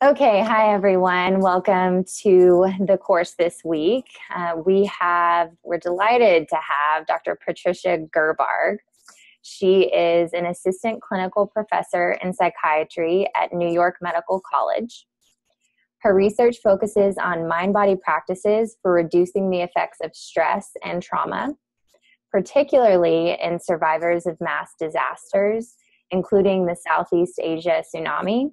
Okay, hi everyone. Welcome to the course this week. We're delighted to have Dr. Patricia Gerbarg. She is an assistant clinical professor in psychiatry at New York Medical College. Her research focuses on mind-body practices for reducing the effects of stress and trauma, particularly in survivors of mass disasters, including the Southeast Asia tsunami,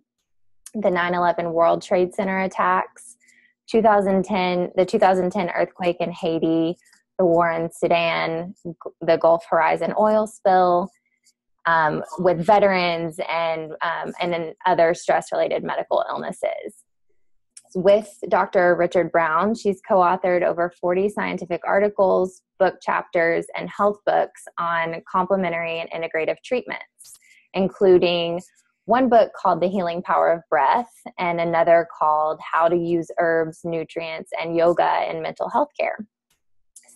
the 9/11 World Trade Center attacks, the 2010 earthquake in Haiti, the war in Sudan, the Gulf Horizon oil spill, with veterans and then other stress-related medical illnesses. With Dr. Richard Brown, she's co-authored over 40 scientific articles, book chapters, and health books on complementary and integrative treatments, including one book called The Healing Power of Breath and another called How to Use Herbs, Nutrients, and Yoga in Mental Health Care.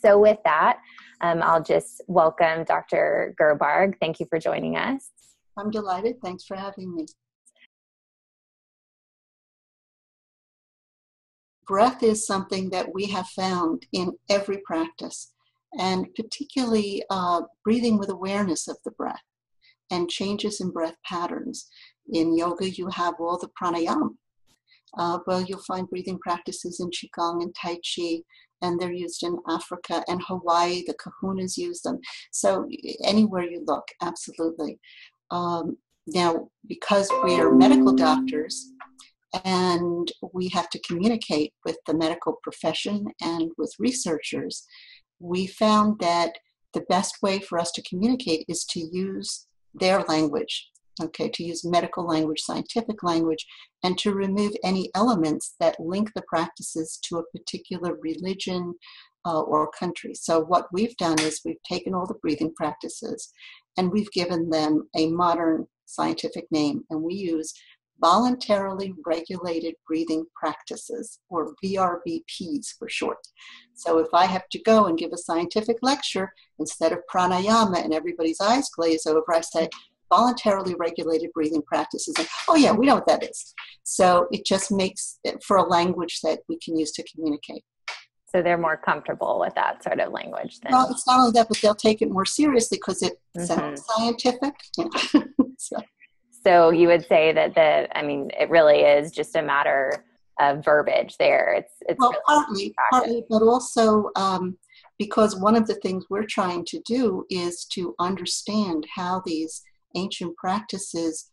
So with that, I'll just welcome Dr. Gerbarg. Thank you for joining us. I'm delighted. Thanks for having me. Breath is something that we have found in every practice, and particularly breathing with awareness of the breath and changes in breath patterns. In yoga, you have all the pranayama. Well, you'll find breathing practices in Qigong and Tai Chi, and they're used in Africa and Hawaii. The kahunas use them. So anywhere you look, absolutely. Now, because we're medical doctors and we have to communicate with the medical profession and with researchers, we found that the best way for us to communicate is to use their language, to use medical language, scientific language, and to remove any elements that link the practices to a particular religion or country. So what we've done is we've taken all the breathing practices and we've given them a modern scientific name, and we use voluntarily regulated breathing practices, or VRBPs for short. So if I have to go and give a scientific lecture, instead of pranayama and everybody's eyes glaze over, I say voluntarily regulated breathing practices. And, oh yeah, we know what that is. So it just makes it for a language that we can use to communicate. So they're more comfortable with that sort of language then. Well, it's not only that, but they'll take it more seriously because it sounds scientific. So you would say that it really is just a matter of verbiage there. It's well, really partly, but also because one of the things we're trying to do is to understand how these ancient practices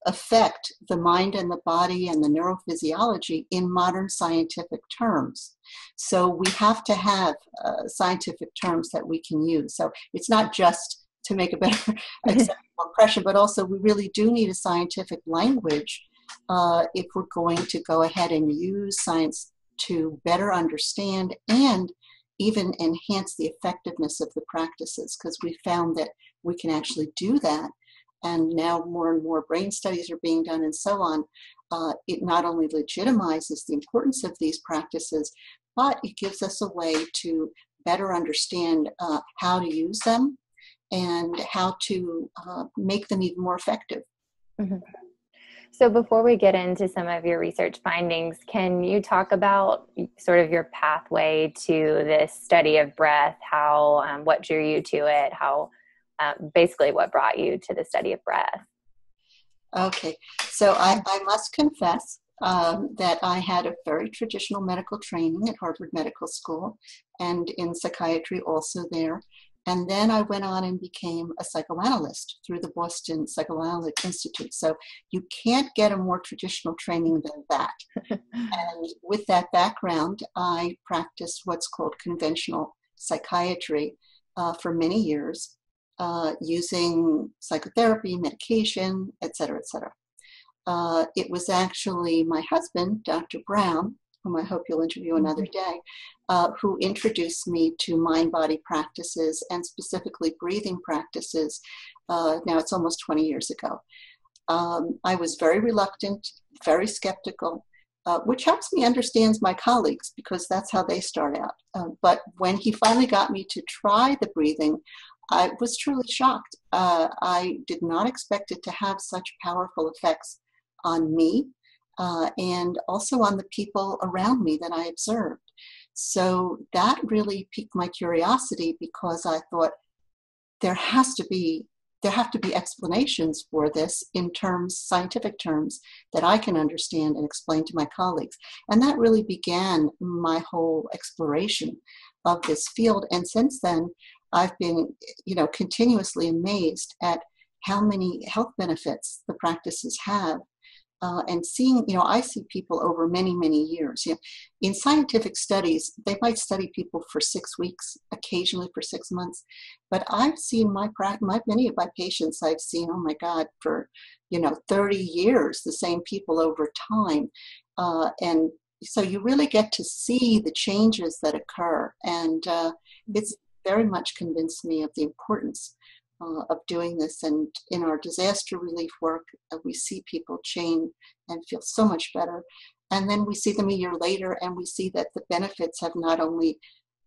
affect the mind and the body and the neurophysiology in modern scientific terms. So we have to have scientific terms that we can use. So it's not just to make a better impression, but also we really do need a scientific language if we're going to go ahead and use science to better understand and even enhance the effectiveness of the practices, because we found that we can actually do that. And now more and more brain studies are being done and so on. It not only legitimizes the importance of these practices, but it gives us a way to better understand how to use them and how to make them even more effective. Mm-hmm. So before we get into some of your research findings, can you talk about sort of your pathway to this study of breath, what drew you to it, basically what brought you to the study of breath? Okay, so I must confess that I had a very traditional medical training at Harvard Medical School and in psychiatry also there. And then I went on and became a psychoanalyst through the Boston Psychoanalytic Institute. So you can't get a more traditional training than that. And with that background, I practiced what's called conventional psychiatry for many years, using psychotherapy, medication, et cetera, et cetera. It was actually my husband, Dr. Brown, whom I hope you'll interview another day, who introduced me to mind-body practices and specifically breathing practices. Now it's almost 20 years ago. I was very reluctant, very skeptical, which helps me understand my colleagues because that's how they start out. But when he finally got me to try the breathing, I was truly shocked. I did not expect it to have such powerful effects on me and also on the people around me that I observed. So that really piqued my curiosity, because I thought there have to be explanations for this in scientific terms, that I can understand and explain to my colleagues. And that really began my whole exploration of this field. And since then, I've been, continuously amazed at how many health benefits the practices have. And seeing, I see people over many, many years. In scientific studies, they might study people for 6 weeks, occasionally for 6 months. But I've seen many of my patients, I've seen, oh my God, for 30 years, the same people over time. And so you really get to see the changes that occur. And it's very much convinced me of the importance of doing this. And in our disaster relief work, we see people change and feel so much better. And then we see them a year later, and we see that the benefits have not only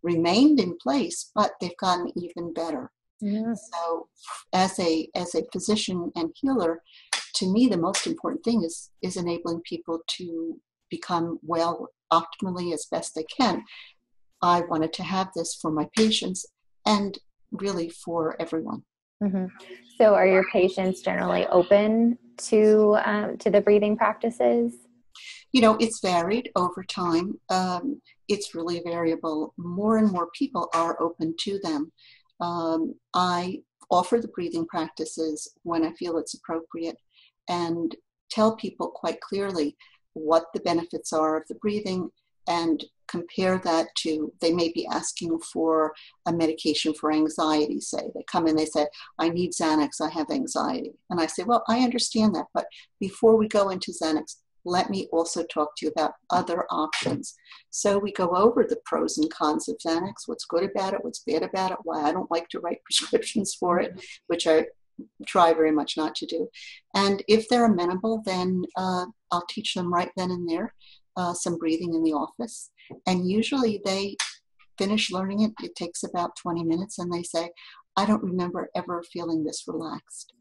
remained in place, but they've gotten even better. Mm-hmm. So as a physician and healer, to me, the most important thing is enabling people to become well optimally as best they can. I wanted to have this for my patients and really for everyone. Mm-hmm. So are your patients generally open to the breathing practices? It's varied over time. It's really variable. More and more people are open to them. I offer the breathing practices when I feel it's appropriate, and tell people quite clearly what the benefits are of the breathing, and compare that to, they may be asking for a medication for anxiety, say. They come in, they say, I need Xanax, I have anxiety. And I say, well, I understand that, but before we go into Xanax, let me also talk to you about other options. So we go over the pros and cons of Xanax, what's good about it, what's bad about it, why I don't like to write prescriptions for it, which I try very much not to do. And if they're amenable, then I'll teach them right then and there some breathing in the office. And usually they finish learning it. It takes about 20 minutes, and they say, I don't remember ever feeling this relaxed.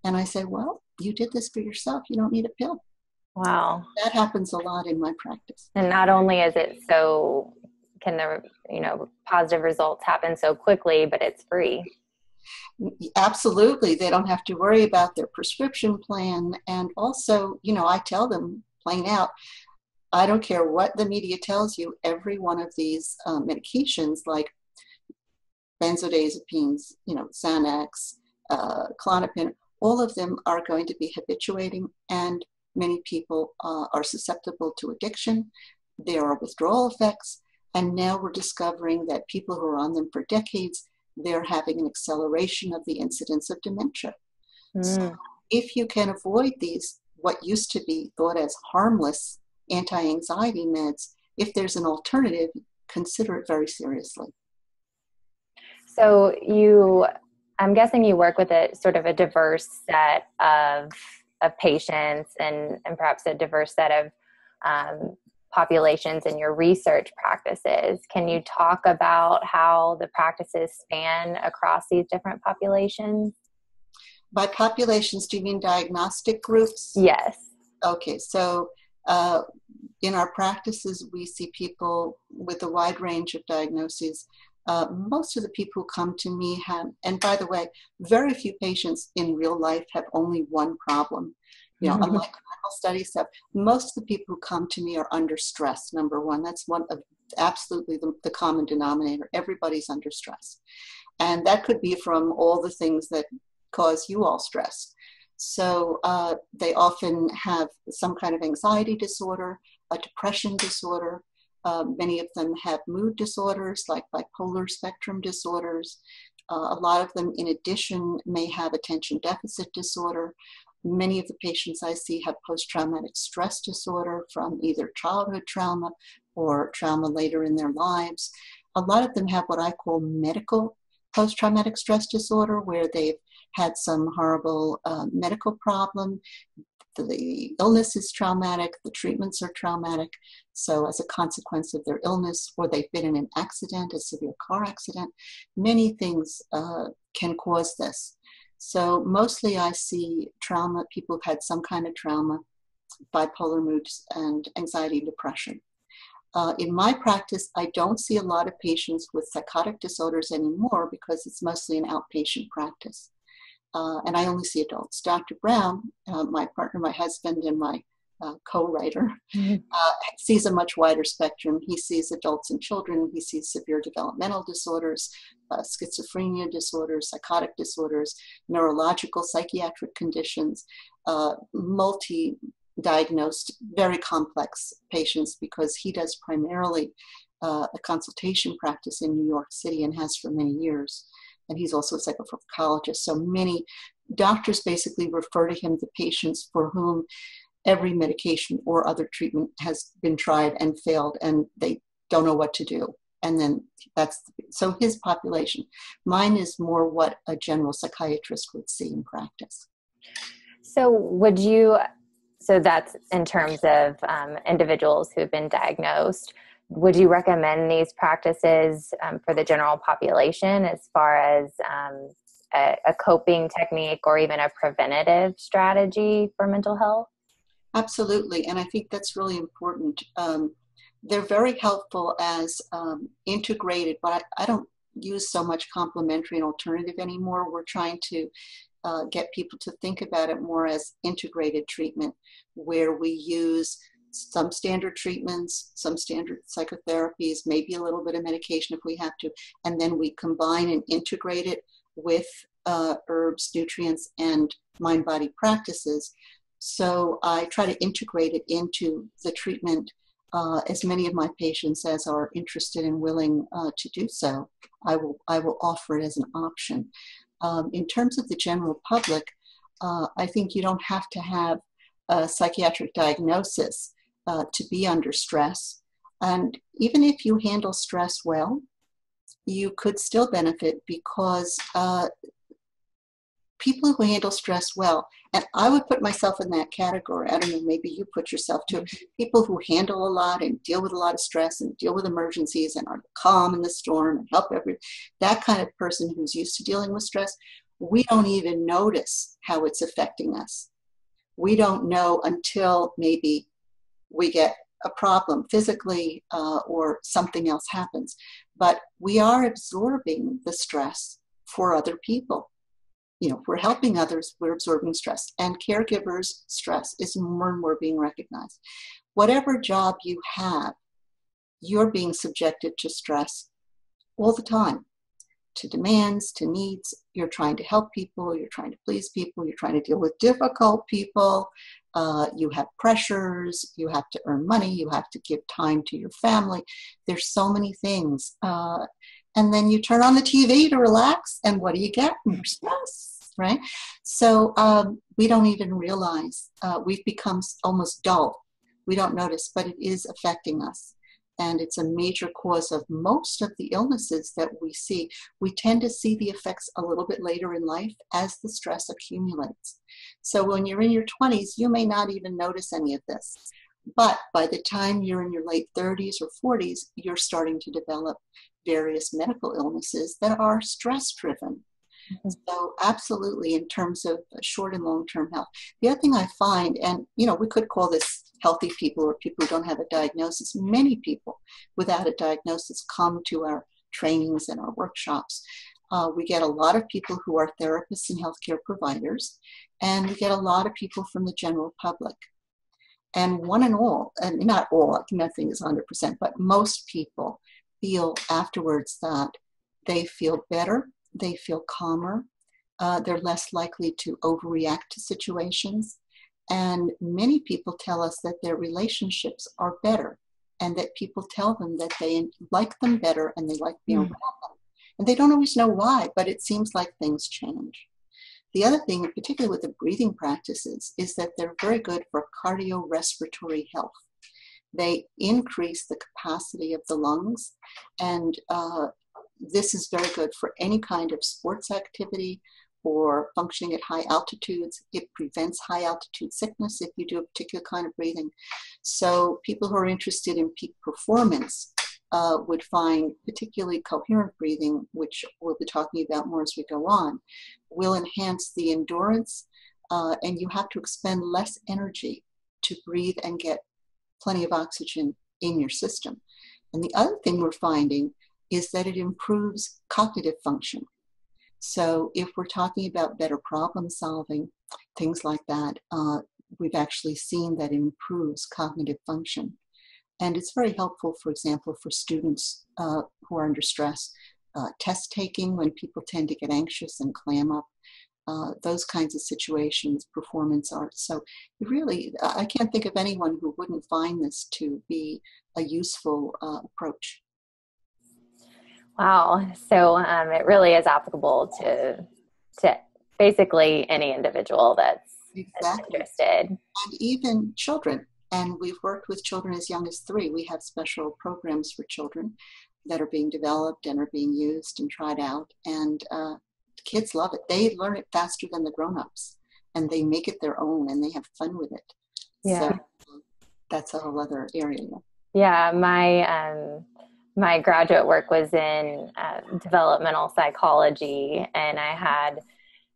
And I say, well, you did this for yourself. You don't need a pill. Wow. That happens a lot in my practice. And not only is it can the, positive results happen so quickly, but it's free. Absolutely. They don't have to worry about their prescription plan. And also, I tell them plain out, I don't care what the media tells you, every one of these medications like benzodiazepines, Xanax, Klonopin, all of them are going to be habituating, and many people are susceptible to addiction. There are withdrawal effects, and now we're discovering that people who are on them for decades, they're having an acceleration of the incidence of dementia. So if you can avoid these, what used to be thought as harmless anti-anxiety meds, if there's an alternative, consider it very seriously. So I'm guessing you work with a sort of a diverse set of patients and perhaps a diverse set of populations in your research practices. Can you talk about how the practices span across these different populations? By populations, do you mean diagnostic groups? Yes. Okay, so in our practices, we see people with a wide range of diagnoses. Most of the people who come to me have, and by the way, very few patients in real life have only one problem. Unlike clinical study stuff, most of the people who come to me are under stress, number one. That's one of absolutely the common denominator. Everybody's under stress. And that could be from all the things that cause you all stress. So they often have some kind of anxiety disorder, a depression disorder. Many of them have mood disorders like bipolar spectrum disorders. A lot of them, in addition, may have attention deficit disorder. Many of the patients I see have post-traumatic stress disorder from either childhood trauma or trauma later in their lives. A lot of them have what I call medical post-traumatic stress disorder, where they've had some horrible medical problem. The illness is traumatic, the treatments are traumatic. So as a consequence of their illness, or they've been in an accident, a severe car accident, many things can cause this. So mostly I see trauma, people who've had some kind of trauma, bipolar moods and anxiety and depression. In my practice, I don't see a lot of patients with psychotic disorders anymore because it's mostly an outpatient practice. And I only see adults. Dr. Brown, my partner, my husband, and my co-writer, sees a much wider spectrum. He sees adults and children. He sees severe developmental disorders, schizophrenia disorders, psychotic disorders, neurological, psychiatric conditions, multi-diagnosed, very complex patients, because he does primarily a consultation practice in New York City and has for many years. And he's also a psychopharmacologist. So many doctors basically refer to him the patients for whom every medication or other treatment has been tried and failed, and they don't know what to do. And then so his population. Mine is more what a general psychiatrist would see in practice. So that's in terms of individuals who have been diagnosed. Would you recommend these practices for the general population as far as a coping technique or even a preventative strategy for mental health? Absolutely, and I think that's really important. They're very helpful as integrated, but I don't use so much complementary and alternative anymore. We're trying to get people to think about it more as integrated treatment, where we use some standard treatments, some standard psychotherapies, maybe a little bit of medication if we have to, and then we combine and integrate it with herbs, nutrients, and mind-body practices. So I try to integrate it into the treatment. As many of my patients as are interested and willing to do so, I will offer it as an option. In terms of the general public, I think you don't have to have a psychiatric diagnosis to be under stress. And even if you handle stress well, you could still benefit, because people who handle stress well, and I would put myself in that category. I don't know, maybe you put yourself too. People who handle a lot and deal with a lot of stress and deal with emergencies and are calm in the storm and help that kind of person who's used to dealing with stress, we don't even notice how it's affecting us. We don't know until maybe we get a problem physically or something else happens. But we are absorbing the stress for other people. You know, we're helping others, we're absorbing stress. And caregivers' stress is more and more being recognized. Whatever job you have, you're being subjected to stress all the time, to demands, to needs. You're trying to help people, you're trying to please people, you're trying to deal with difficult people. You have pressures, you have to earn money, you have to give time to your family. There's so many things. And then you turn on the TV to relax, and what do you get? More stress, right? So we don't even realize. We've become almost dull. We don't notice, but it is affecting us. And it's a major cause of most of the illnesses that we see. We tend to see the effects a little bit later in life as the stress accumulates. So when you're in your 20s, you may not even notice any of this. But by the time you're in your late 30s or 40s, you're starting to develop various medical illnesses that are stress-driven. Mm-hmm. So absolutely, in terms of short and long-term health. The other thing I find, and we could call this healthy people or people who don't have a diagnosis. Many people without a diagnosis come to our trainings and our workshops. We get a lot of people who are therapists and healthcare providers, and we get a lot of people from the general public. And one and all, and not all, nothing is 100%, but most people feel afterwards that they feel better, they feel calmer, they're less likely to overreact to situations. And many people tell us that their relationships are better, and that people tell them that they like them better and they like being around them. And they don't always know why, but it seems like things change. The other thing, particularly with the breathing practices, is that they're very good for cardiorespiratory health. They increase the capacity of the lungs, and this is very good for any kind of sports activity or functioning at high altitudes. It prevents high altitude sickness if you do a particular kind of breathing. So people who are interested in peak performance would find particularly coherent breathing, which we'll be talking about more as we go on, will enhance the endurance, and you have to expend less energy to breathe and get plenty of oxygen in your system. And the other thing we're finding is that it improves cognitive function. So if we're talking about better problem solving, things like that, we've actually seen that it improves cognitive function. And it's very helpful, for example, for students who are under stress, test taking when people tend to get anxious and clam up, those kinds of situations, performance art. So really, I can't think of anyone who wouldn't find this to be a useful approach. Wow. So it really is applicable to basically any individual that's interested. And even children. And we've worked with children as young as 3. We have special programs for children that are being developed and are being used and tried out. And kids love it. They learn it faster than the grown-ups. And they make it their own and they have fun with it. Yeah. So that's a whole other area. Yeah. My graduate work was in developmental psychology, and I had,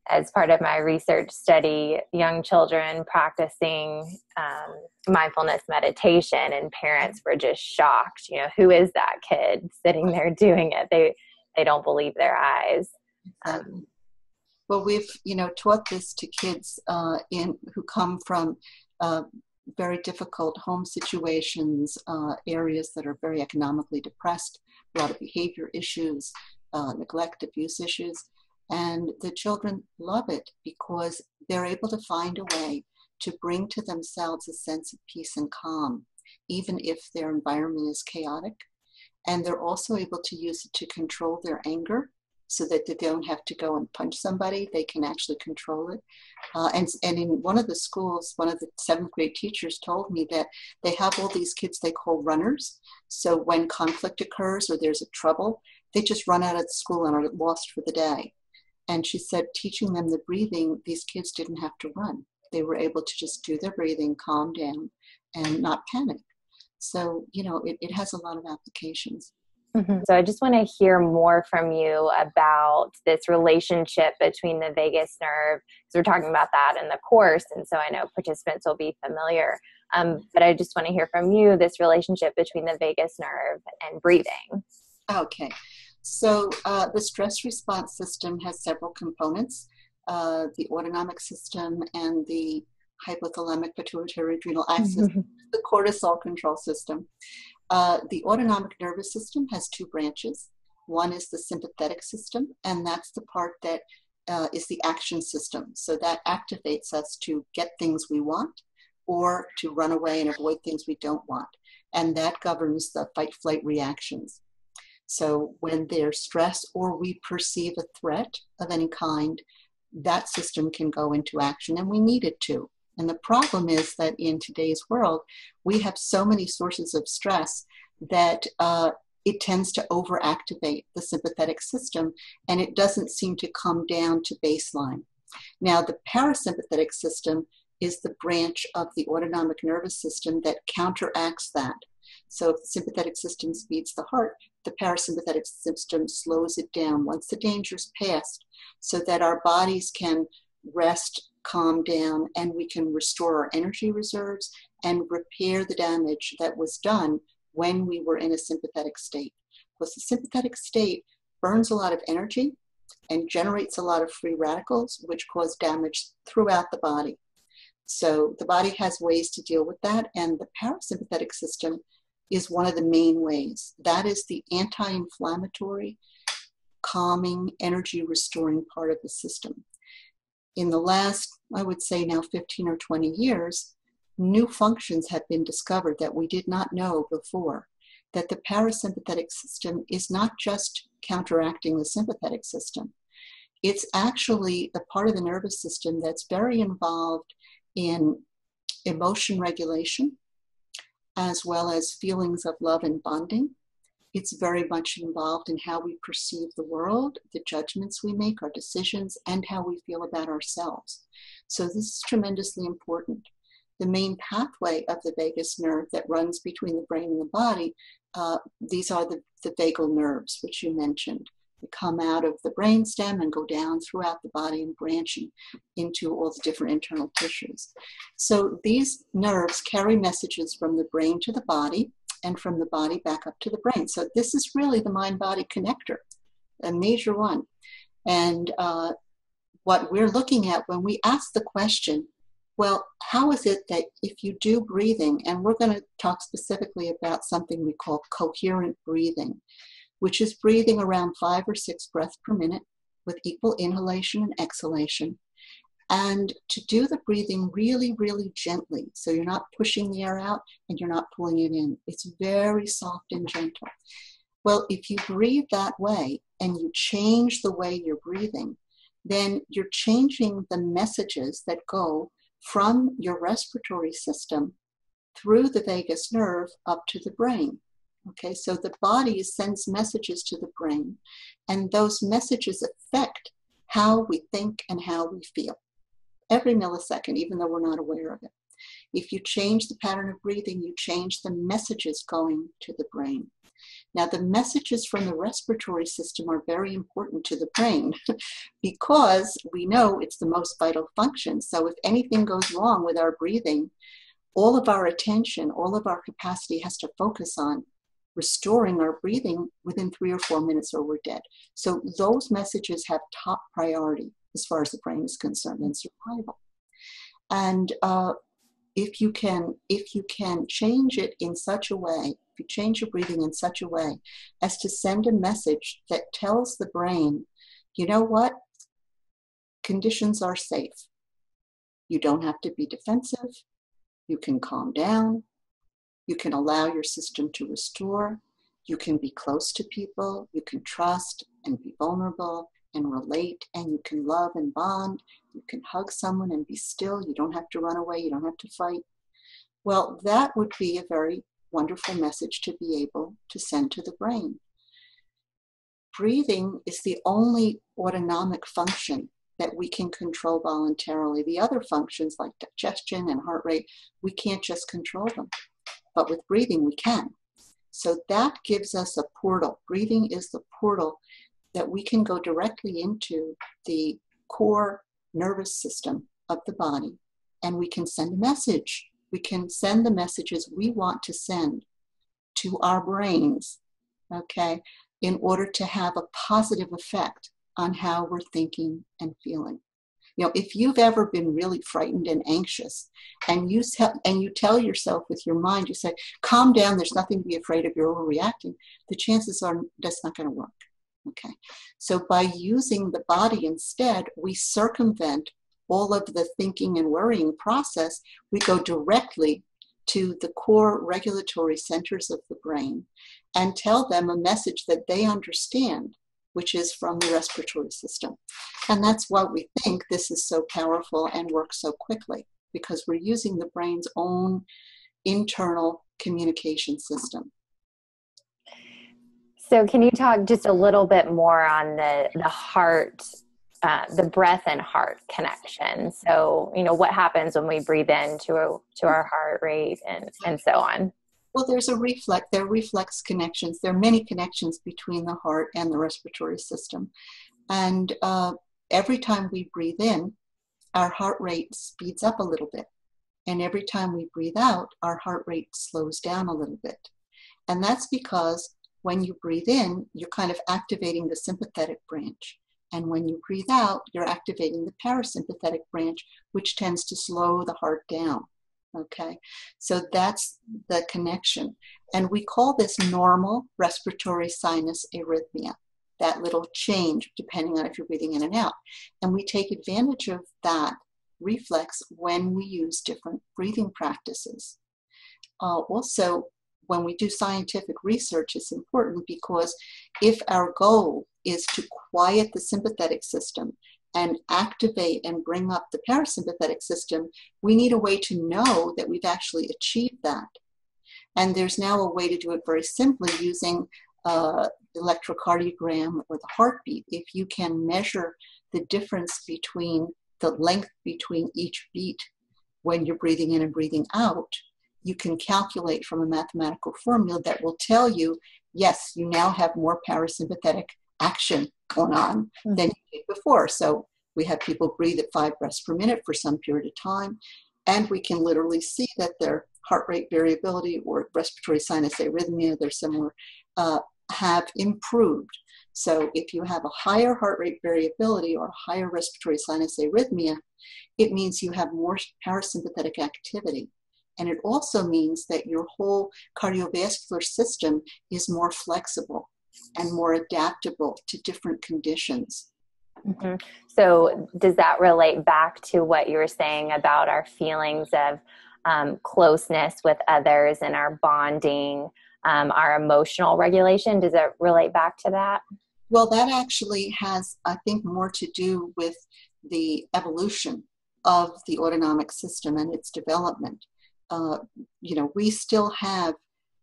as part of my research study, young children practicing mindfulness meditation, and parents were just shocked. You know, who is that kid sitting there doing it? They don't believe their eyes. Well, we've taught this to kids who come from very difficult home situations, areas that are very economically depressed, a lot of behavior issues, neglect, abuse issues. And the children love it because they're able to find a way to bring to themselves a sense of peace and calm, even if their environment is chaotic. And they're also able to use it to control their anger so that they don't have to go and punch somebody. They can actually control it. And in one of the schools, one of the 7th grade teachers told me that they have all these kids they call runners. So when conflict occurs or there's a trouble, they just run out of the school and are lost for the day. And she said, teaching them the breathing, these kids didn't have to run. They were able to just do their breathing, calm down, and not panic. So, it has a lot of applications. Mm-hmm. So I just want to hear more from you about this relationship between the vagus nerve, because we're talking about that in the course, and so I know participants will be familiar. But I just want to hear from you this relationship between the vagus nerve and breathing. Okay. So the stress response system has several components, the autonomic system and the hypothalamic pituitary adrenal axis, the cortisol control system. The autonomic nervous system has 2 branches. One is the sympathetic system, and that's the part that is the action system. So that activates us to get things we want or to run away and avoid things we don't want. And that governs the fight-flight reactions. So when there's stress or we perceive a threat of any kind, that system can go into action, and we need it to. And the problem is that in today's world, we have so many sources of stress that it tends to overactivate the sympathetic system, and it doesn't seem to come down to baseline. Now, the parasympathetic system is the branch of the autonomic nervous system that counteracts that. So if the sympathetic system speeds the heart, the parasympathetic system slows it down once the danger's passed, so that our bodies can rest, calm down, and we can restore our energy reserves and repair the damage that was done when we were in a sympathetic state. Because the sympathetic state burns a lot of energy and generates a lot of free radicals, which cause damage throughout the body. So the body has ways to deal with that, and the parasympathetic system is one of the main ways. That is the anti-inflammatory, calming, energy restoring part of the system. In the last, I would say now 15 or 20 years, new functions have been discovered that we did not know before. That the parasympathetic system is not just counteracting the sympathetic system. It's actually the part of the nervous system that's very involved in emotion regulation, as well as feelings of love and bonding. It's very much involved in how we perceive the world, the judgments we make, our decisions, and how we feel about ourselves. So this is tremendously important. The main pathway of the vagus nerve that runs between the brain and the body, these are the vagal nerves, which you mentioned. They come out of the brainstem and go down throughout the body and branching into all the different internal tissues. So these nerves carry messages from the brain to the body and from the body back up to the brain. So this is really the mind-body connector, a major one. And what we're looking at when we ask the question, well, how is it that if you do breathing, and we're going to talk specifically about something we call coherent breathing, which is breathing around 5 or 6 breaths per minute with equal inhalation and exhalation. And to do the breathing really, really gently, so you're not pushing the air out and you're not pulling it in. It's very soft and gentle. Well, if you breathe that way and you change the way you're breathing, then you're changing the messages that go from your respiratory system through the vagus nerve up to the brain. Okay, so the body sends messages to the brain, and those messages affect how we think and how we feel every millisecond, even though we're not aware of it. If you change the pattern of breathing, you change the messages going to the brain. Now, the messages from the respiratory system are very important to the brain because we know it's the most vital function. So if anything goes wrong with our breathing, all of our attention, all of our capacity has to focus on restoring our breathing within 3 or 4 minutes or we're dead. So those messages have top priority as far as the brain is concerned in survival. And if you can change it in such a way, if you change your breathing in such a way as to send a message that tells the brain, you know what, conditions are safe. You don't have to be defensive. You can calm down. You can allow your system to restore. You can be close to people. You can trust and be vulnerable and relate, and you can love and bond. You can hug someone and be still. You don't have to run away. You don't have to fight. Well, that would be a very wonderful message to be able to send to the brain. Breathing is the only autonomic function that we can control voluntarily. The other functions like digestion and heart rate, we can't just control them. But with breathing, we can. So that gives us a portal. Breathing is the portal that we can go directly into the core nervous system of the body, and we can send a message. We can send the messages we want to send to our brains, okay, in order to have a positive effect on how we're thinking and feeling. You know, if you've ever been really frightened and anxious, and you tell yourself with your mind, you say, calm down, there's nothing to be afraid of, you're overreacting, the chances are that's not going to work. Okay, so by using the body instead, we circumvent all of the thinking and worrying process. We go directly to the core regulatory centers of the brain and tell them a message that they understand, which is from the respiratory system. And that's why we think this is so powerful and works so quickly, because we're using the brain's own internal communication system. So can you talk just a little bit more on the heart, the breath and heart connection? So, you know, what happens when we breathe in to our heart rate and so on? Well, there are reflex connections. There are many connections between the heart and the respiratory system. And every time we breathe in, our heart rate speeds up a little bit. And every time we breathe out, our heart rate slows down a little bit. And that's because when you breathe in, you're kind of activating the sympathetic branch. And when you breathe out, you're activating the parasympathetic branch, which tends to slow the heart down. Okay, so that's the connection. And we call this normal respiratory sinus arrhythmia, that little change depending on if you're breathing in and out. And we take advantage of that reflex when we use different breathing practices. Also, when we do scientific research, it's important because if our goal is to quiet the sympathetic system and activate and bring up the parasympathetic system, we need a way to know that we've actually achieved that. And there's now a way to do it very simply using the electrocardiogram or the heartbeat. If you can measure the difference between the length between each beat when you're breathing in and breathing out, you can calculate from a mathematical formula that will tell you, yes, you now have more parasympathetic action going on than you did before. So we have people breathe at 5 breaths per minute for some period of time, and we can literally see that their heart rate variability or respiratory sinus arrhythmia, they're similar, have improved. So if you have a higher heart rate variability or higher respiratory sinus arrhythmia, it means you have more parasympathetic activity. And it also means that your whole cardiovascular system is more flexible and more adaptable to different conditions. Mm-hmm. So does that relate back to what you were saying about our feelings of closeness with others and our bonding, our emotional regulation? Does it relate back to that? Well, that actually has, I think, more to do with the evolution of the autonomic system and its development. We still have,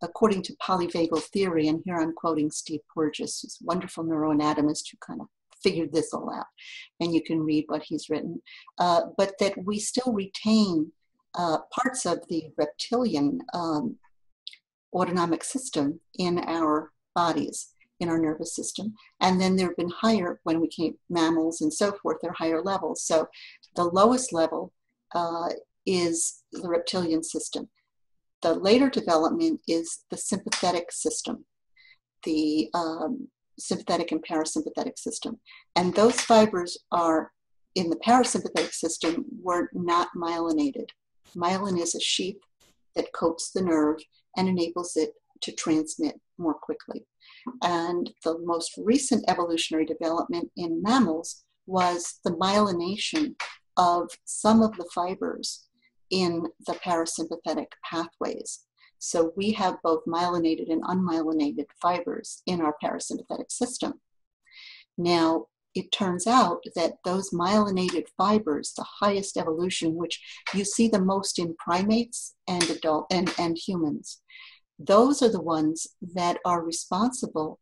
according to polyvagal theory, and here I'm quoting Steve Porges, who's a wonderful neuroanatomist who kind of figured this all out, and you can read what he's written, but that we still retain parts of the reptilian autonomic system in our bodies, in our nervous system. And then there have been higher, when we came mammals and so forth, they're higher levels. So the lowest level is the reptilian system. The later development is the sympathetic system, the sympathetic and parasympathetic system. And those fibers are in the parasympathetic system were not myelinated. Myelin is a sheath that coats the nerve and enables it to transmit more quickly. And the most recent evolutionary development in mammals was the myelination of some of the fibers in the parasympathetic pathways. So we have both myelinated and unmyelinated fibers in our parasympathetic system. Now, it turns out that those myelinated fibers, the highest evolution, which you see the most in primates and and humans, those are the ones that are responsible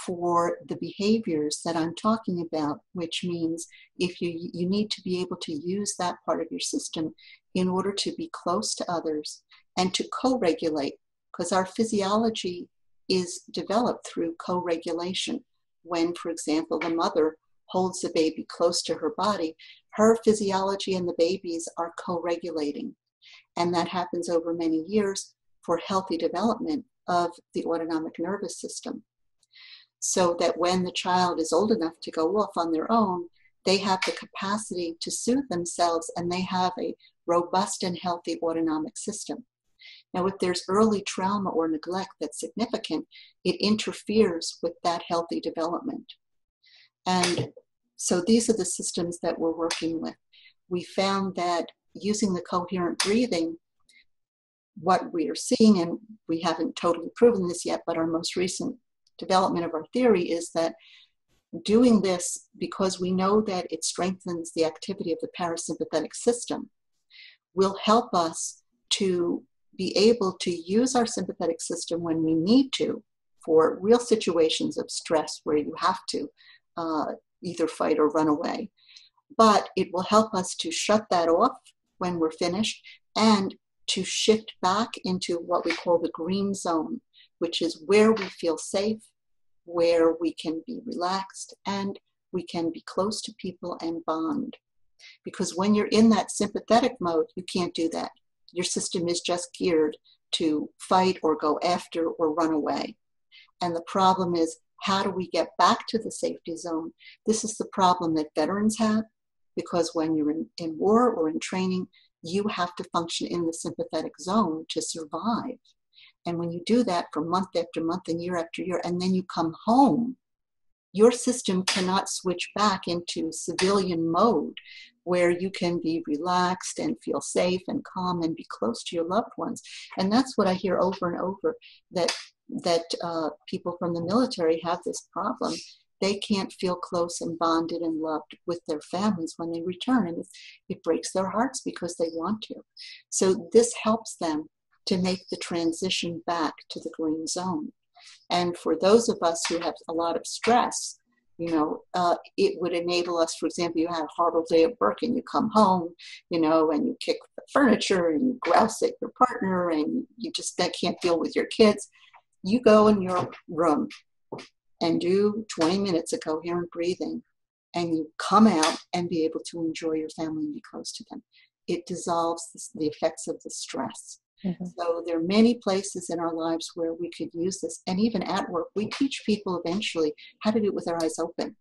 for the behaviors that I'm talking about, which means if you need to be able to use that part of your system in order to be close to others and to co-regulate, because our physiology is developed through co-regulation. When, for example, the mother holds the baby close to her body, her physiology and the baby's are co-regulating. And that happens over many years for healthy development of the autonomic nervous system. So that when the child is old enough to go off on their own, they have the capacity to soothe themselves and they have a robust and healthy autonomic system. Now, if there's early trauma or neglect that's significant, it interferes with that healthy development. And so these are the systems that we're working with. We found that using the coherent breathing, what we are seeing, and we haven't totally proven this yet, but our most recent development of our theory is that doing this, because we know that it strengthens the activity of the parasympathetic system, will help us to be able to use our sympathetic system when we need to for real situations of stress where you have to either fight or run away. But it will help us to shut that off when we're finished and to shift back into what we call the green zone, which is where we feel safe, where we can be relaxed, and we can be close to people and bond. Because when you're in that sympathetic mode, you can't do that. Your system is just geared to fight or go after or run away. And the problem is, how do we get back to the safety zone? This is the problem that veterans have, because when you're in war or in training, you have to function in the sympathetic zone to survive. And when you do that for month after month and year after year, and then you come home, your system cannot switch back into civilian mode where you can be relaxed and feel safe and calm and be close to your loved ones. And that's what I hear over and over, that people from the military have this problem. They can't feel close and bonded and loved with their families when they return. And it breaks their hearts because they want to. So this helps them to make the transition back to the green zone. And for those of us who have a lot of stress, it would enable us, for example, you had a horrible day at work and you come home, and you kick the furniture and you grouse at your partner and you just can't deal with your kids. You go in your room and do 20 minutes of coherent breathing, and you come out and be able to enjoy your family and be close to them. It dissolves the effects of the stress. Mm-hmm. So there are many places in our lives where we could use this. And even at work, we teach people eventually how to do it with their eyes open.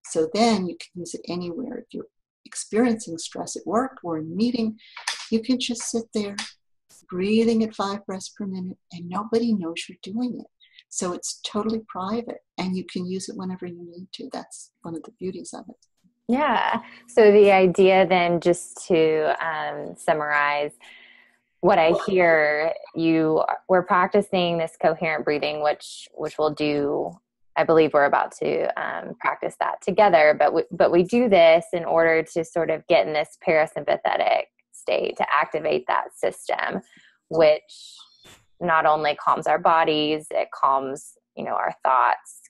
So then you can use it anywhere. If you're experiencing stress at work or in a meeting, you can just sit there breathing at 5 breaths per minute, and nobody knows you're doing it. So it's totally private, and you can use it whenever you need to. That's one of the beauties of it. Yeah. So the idea then, just to summarize what I hear, we're practicing this coherent breathing, which we'll do. I believe we're about to practice that together, but we do this in order to sort of get in this parasympathetic state, to activate that system, which not only calms our bodies, it calms, our thoughts,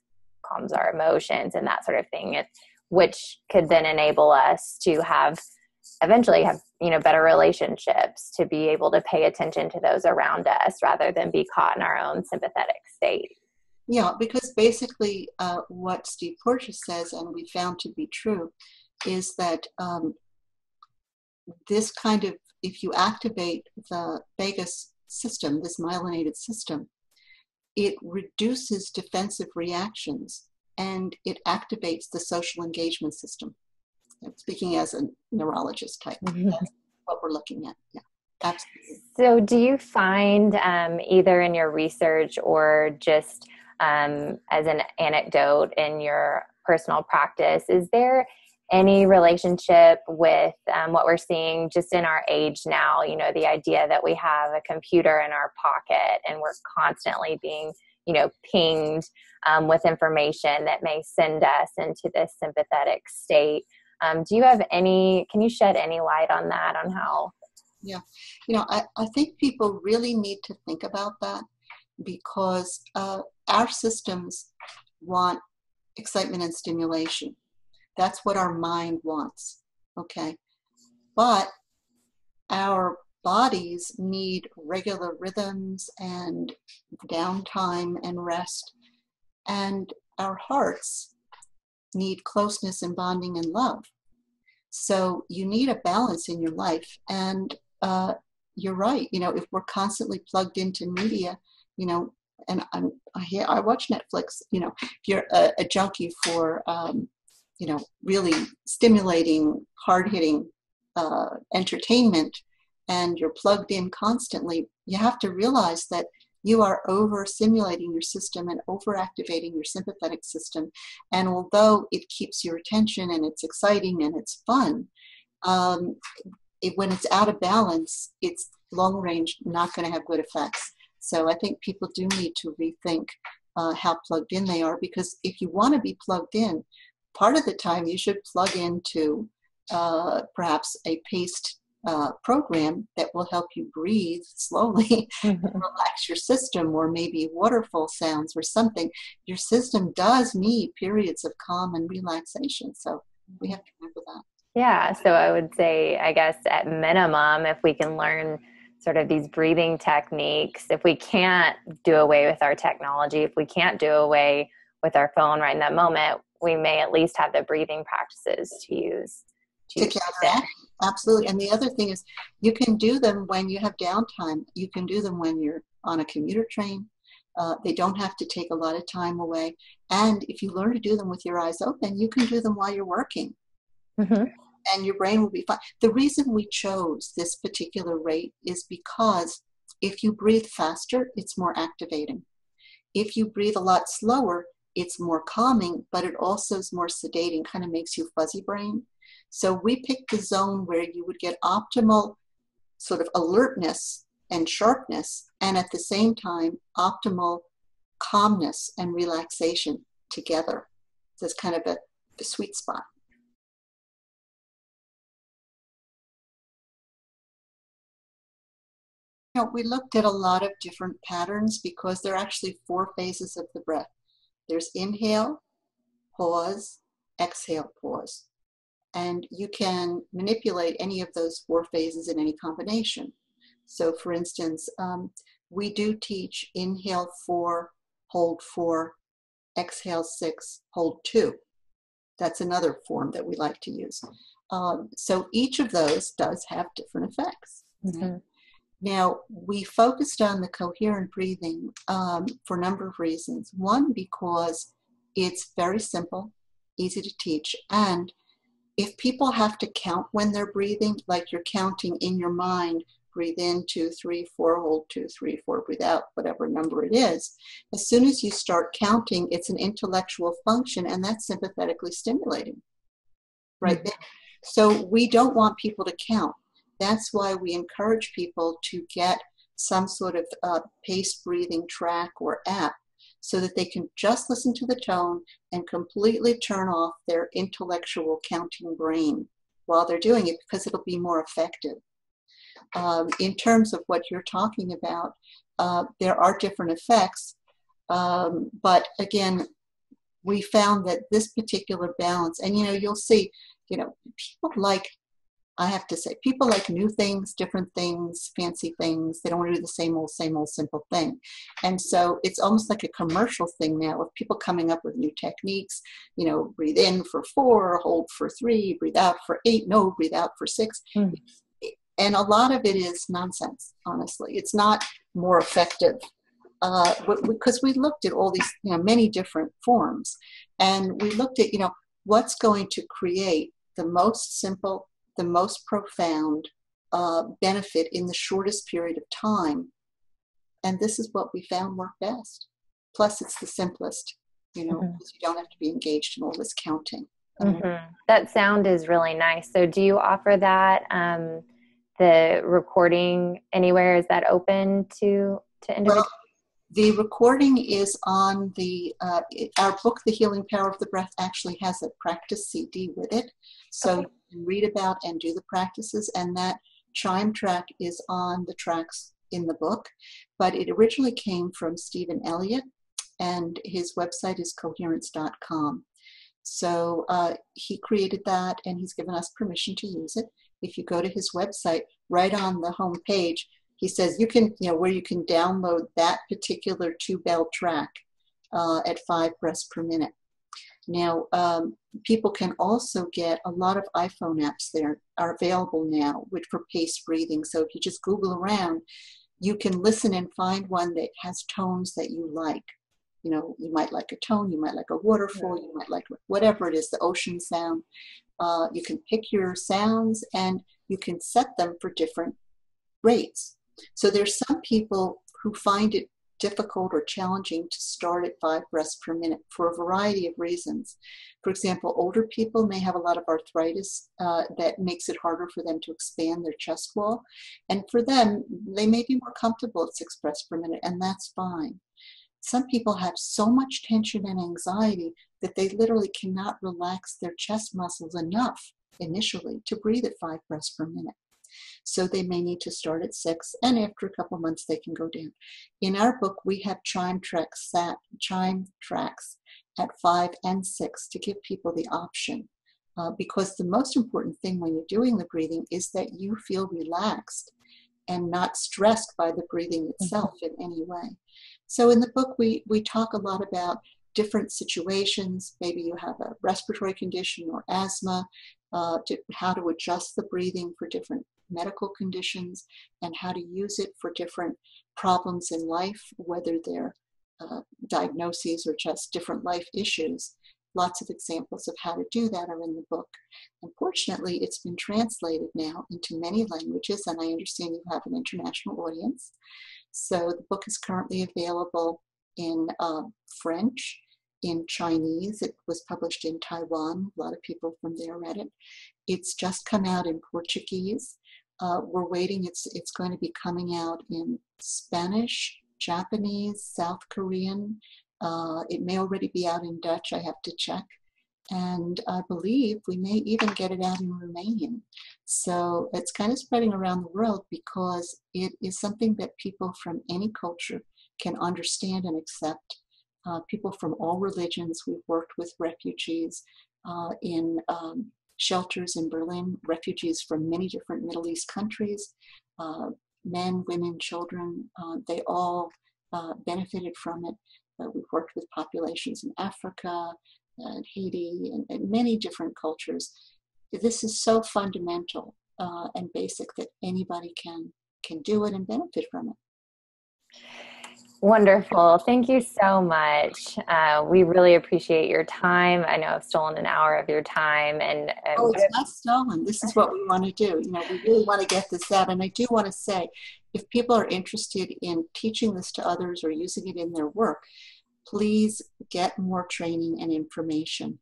calms our emotions and that sort of thing, which could then enable us to eventually have, better relationships, to be able to pay attention to those around us rather than be caught in our own sympathetic state. Yeah, because basically what Steve Porges says, and we found to be true, is that this kind of, if you activate the vagus system, this myelinated system, it reduces defensive reactions and it activates the social engagement system. I'm speaking as a neurologist type. Mm-hmm. That's what we're looking at. Yeah, absolutely. So do you find either in your research or just as an anecdote in your personal practice, is there any relationship with what we're seeing just in our age now, the idea that we have a computer in our pocket and we're constantly being, pinged with information that may send us into this sympathetic state? Do you have can you shed any light on that, on how? Yeah. I think people really need to think about that, because our systems want excitement and stimulation. That's what our mind wants, okay? But our bodies need regular rhythms and downtime and rest, and our hearts need closeness and bonding and love. So you need a balance in your life, and you're right. If we're constantly plugged into media, and I watch Netflix. If you're a junkie for really stimulating, hard-hitting entertainment, and you're plugged in constantly, you have to realize that you are over-stimulating your system and over-activating your sympathetic system. And although it keeps your attention and it's exciting and it's fun, when it's out of balance, it's long-range not going to have good effects. So I think people do need to rethink how plugged in they are, because if you want to be plugged in, part of the time you should plug into perhaps a paced program that will help you breathe slowly, mm-hmm. and relax your system, or maybe waterfall sounds or something. Your system does need periods of calm and relaxation. So we have to remember that. Yeah. So I would say, I guess at minimum, if we can learn sort of these breathing techniques, if we can't do away with our technology, if we can't do away with our phone right in that moment, we may at least have the breathing practices to use. To counteract. Absolutely. And the other thing is, you can do them when you have downtime. You can do them when you're on a commuter train. They don't have to take a lot of time away. And if you learn to do them with your eyes open, you can do them while you're working. Mm-hmm. And your brain will be fine. The reason we chose this particular rate is because if you breathe faster, it's more activating. If you breathe a lot slower, it's more calming, but it also is more sedating, kind of makes you fuzzy brain. So we picked the zone where you would get optimal sort of alertness and sharpness, and at the same time, optimal calmness and relaxation together. So it's kind of a sweet spot. We looked at a lot of different patterns because there are actually 4 phases of the breath. There's inhale, pause, exhale, pause. And you can manipulate any of those 4 phases in any combination. So for instance, we do teach inhale 4, hold 4, exhale 6, hold 2. That's another form that we like to use. So each of those does have different effects. Mm-hmm. Now, we focused on the coherent breathing for a number of reasons. One, because it's very simple, easy to teach, and if people have to count when they're breathing, like you're counting in your mind, breathe in, 2, 3, 4, hold 2, 3, 4, breathe out, whatever number it is. As soon as you start counting, it's an intellectual function, and that's sympathetically stimulating, right there. So we don't want people to count. That's why we encourage people to get some sort of paced breathing track or app so that they can just listen to the tone and completely turn off their intellectual counting brain while they're doing it, because it'll be more effective. In terms of what you're talking about, there are different effects, but again, we found that this particular balance, and you'll see, people like, I have to say, people like new things, different things, fancy things. They don't want to do the same old, simple thing. And so it's almost like a commercial thing now of people coming up with new techniques, breathe in for 4, hold for 3, breathe out for 8, no, breathe out for 6. Mm. And a lot of it is nonsense, honestly. It's not more effective because we looked at all these, many different forms. And we looked at, what's going to create the most simple, the most profound benefit in the shortest period of time. And this is what we found worked best. Plus, it's the simplest, because you don't have to be engaged in all this counting. That sound is really nice. So do you offer that, the recording anywhere? Is that open to individuals? Well, the recording is on our book, The Healing Power of the Breath, actually has a practice CD with it. So you can read about and do the practices, and that chime track is on the tracks in the book. But it originally came from Stephen Elliott, and his website is coherence.com. So he created that, and he's given us permission to use it. If you go to his website, right on the home page, he says you can, where you can download that particular 2-bell track at 5 breaths per minute. Now, people can also get a lot of iPhone apps there are available now for paced breathing. So if you just Google around, you can listen and find one that has tones that you like. You might like a tone, you might like a waterfall, you might like whatever it is, the ocean sound. You can pick your sounds and you can set them for different rates. So there's some people who find it difficult or challenging to start at 5 breaths per minute for a variety of reasons. For example, older people may have a lot of arthritis that makes it harder for them to expand their chest wall. And for them, they may be more comfortable at 6 breaths per minute, and that's fine. Some people have so much tension and anxiety that they literally cannot relax their chest muscles enough initially to breathe at 5 breaths per minute. So they may need to start at 6, and after a couple months they can go down. In our book, we have chime tracks at 5 and 6 to give people the option. Because the most important thing when you're doing the breathing is that you feel relaxed and not stressed by the breathing itself in any way. So in the book, we talk a lot about different situations. Maybe you have a respiratory condition or asthma, how to adjust the breathing for different medical conditions, and how to use it for different problems in life, whether they're diagnoses or just different life issues. Lots of examples of how to do that are in the book. Unfortunately, it's been translated now into many languages, and I understand you have an international audience. So the book is currently available in French, in Chinese. It was published in Taiwan. A lot of people from there read it. It's just come out in Portuguese. We're waiting. It's going to be coming out in Spanish, Japanese, South Korean. It may already be out in Dutch. I have to check. And I believe we may even get it out in Romanian. So it's kind of spreading around the world because it is something that people from any culture can understand and accept. People from all religions. We've worked with refugees in shelters in Berlin, refugees from many different Middle East countries, men, women, children. They all benefited from it. We've worked with populations in Africa and Haiti and many different cultures. This is so fundamental and basic that anybody can do it and benefit from it. Wonderful. Thank you so much. We really appreciate your time. I know I've stolen an hour of your time, and Oh, it's not stolen. This is what we want to do. We really want to get this out. And I do want to say, if people are interested in teaching this to others or using it in their work, please get more training and information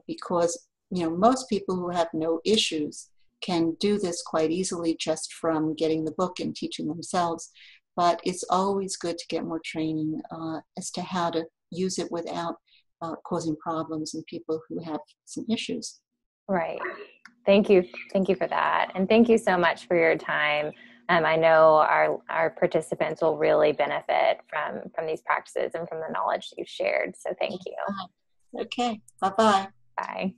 because, most people who have no issues can do this quite easily just from getting the book and teaching themselves. But it's always good to get more training as to how to use it without causing problems in people who have some issues. Right. Thank you. Thank you for that. And thank you so much for your time. I know our participants will really benefit from these practices and from the knowledge you've shared. So thank you. Okay. Bye-bye. Bye.